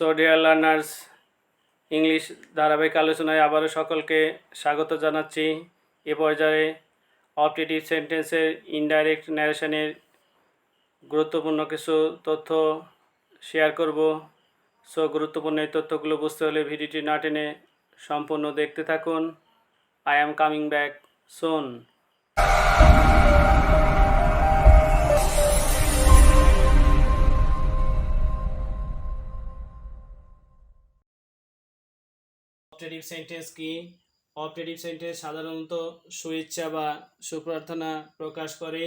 তো dear learners, English ধারাবাহিক আলোচনায় আবারও সকলকে স্বাগত জানাচ্ছি। এ পর্যায়ে অবজেক্টিভ সেন্টেন্সের ইনডাইরেক্ট ন্যারেশনের গুরুত্বপূর্ণ কিছু তথ্য শেয়ার করব। সো গুরুত্বপূর্ণ এই তথ্যগুলো বুঝতে হলে ভিডিওটি না টেনে সম্পূর্ণ দেখতে থাকুন। I am coming back soon. Objective sentence কি? অবজেক্টিভ সেন্টেন্স সাধারণত সুইচ্ছা বা সুপ্রার্থনা প্রকাশ করে।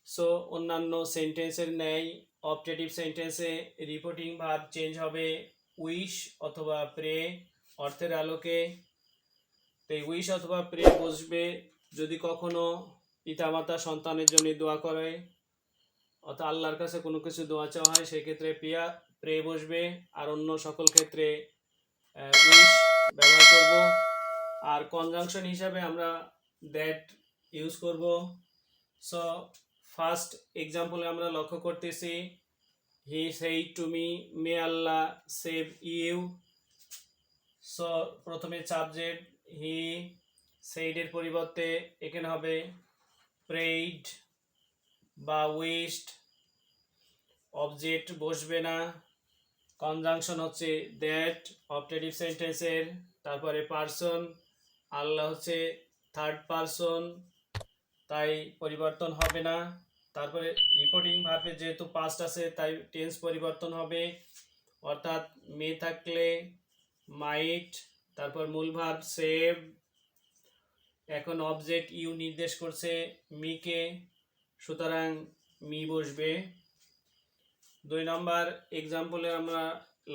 সো অন্যান্য সেন্টেন্সের ন্যায় অবজেক্টিভ সেন্টেন্সে রিপোর্টিং ভার্ব চেঞ্জ হবে উইশ অথবা প্রে অর্থের আলোকে। তো এই উইশ অথবা প্রে বসবে যদি কখনো পিতামাতা সন্তানের জন্য দোয়া করে অর্থাৎ আল্লাহর কাছে কোনো কিছু দোয়া চাওয়া হয়, সেক্ষেত্রে প্রে বসবে। আর অন্য সকল ক্ষেত্রে উইশ ব্যবহার করব। আর কনজাংশন হিসাবে আমরা দ্যাট ইউজ করব। সো ফার্স্ট এক্সাম্পলে আমরা লক্ষ্য করতেছি, he said to me may Allah save you. So প্রথমে সাবজেক্ট হি, সেইডের পরিবর্তে এখানে হবে প্রেইড বা উইশড। অবজেক্ট বসবে না। কনজাংশন হচ্ছে দ্যাট অবজেক্টিভ সেন্টেন্সের। তারপরে পারসন, আল্লাহ হচ্ছে থার্ড পারসন, তাই পরিবর্তন হবে না। তারপরে রিপোর্টিং ভার্বে যেহেতু পাস্ট আছে তাই টেন্স পরিবর্তন হবে, অর্থাৎ মে থাকলে মাইট। তারপর মূল ভার্ব সেভ। এখন অবজেক্ট ইউ নির্দেশ করছে মিকে, সুতরাং মি বসবে। 2 নম্বর এক্সাম্পলে আমরা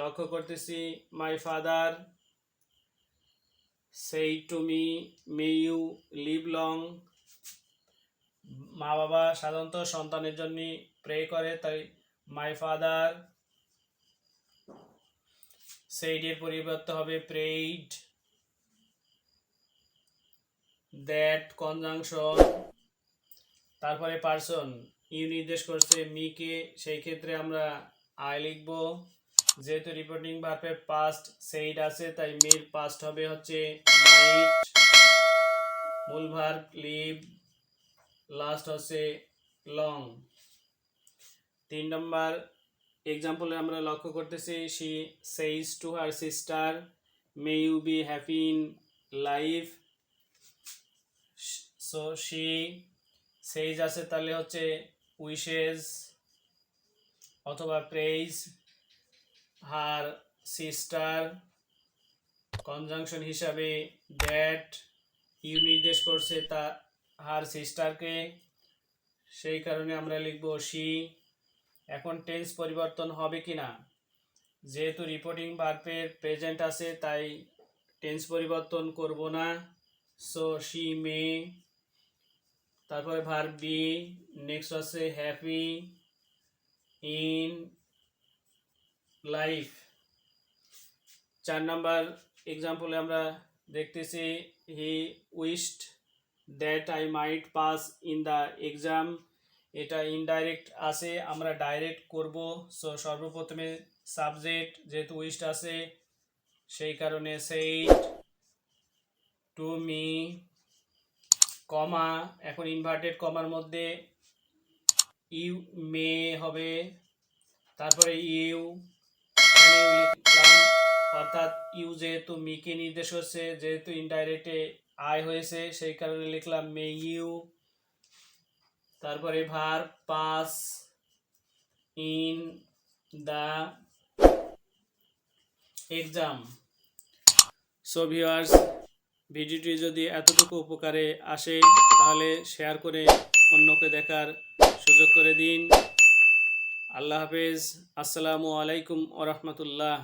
লক্ষ্য করতেছি, my father said to me may you live long. মা বাবা সাধারণত সন্তানের জন্য প্রে করে, তাই মাই ফাদার সেইডের পরিবর্তে হবে প্রেইড। That conjunction. তারপরে পারসন, ইউ নির্দেশ করছে মিকে, সেই ক্ষেত্রে আমরা আই লিখব। যেহেতু রিপোর্টিং ভার্বের পাস্ট সেইড আছে তাই মের পাস্ট হবে হচ্ছে মাইট। মূল ভার্ব লিভ, লাস্ট হচ্ছে লং। 3 নম্বর এক্সাম্পলে আমরা লক্ষ্য করতেছি, she says to her sister may you be happy in life. So she says আছে তাহলে হচ্ছে উইশেস অথবা প্রেইজ হার সিস্টার। কনজাংশন হিসাবে দ্যাট, ইউ নির্দেশ করছে তা হার সিস্টারকে, সেই কারণে আমরা লিখব শি। এখন টেন্স পরিবর্তন হবে কিনা, যেহেতু রিপোর্টিং ভার্বের প্রেজেন্ট আছে তাই টেন্স পরিবর্তন করব না। So she may. তারপরে ভার্ব বি, নেক্সট আছে হ্যাপি ইন লাইফ। 4 নম্বর এক্সাম্পলে আমরা দেখতেছি, he wished that I might pass in the exam. এটা ইনডাইরেক্ট আছে, আমরা ডাইরেক্ট করব। সো সর্বপ্রথমে সাবজেক্ট যেহেতু উইশড আছে সেই কারণে সেইড টু মি, কমা, এখন ইনভার্টেড কমার মধ্যে ইউ মে হবে। তারপরে ইউ লিখলাম, অর্থাৎ ইউ যেহেতু মিকে নির্দেশ করছে, যেহেতু ইনডাইরেক্টে আই হয়েছে সেই কারণে লিখলাম মে ইউ। তারপরে verb pass in the exam. So viewers, ভিডিওটি যদি এতটুকু উপকারে আসে তাহলে শেয়ার করে অন্যকে দেখার সুযোগ করে দিন। আল্লাহ হাফেজ। আসসালামু আলাইকুম ওয়া রাহমাতুল্লাহ।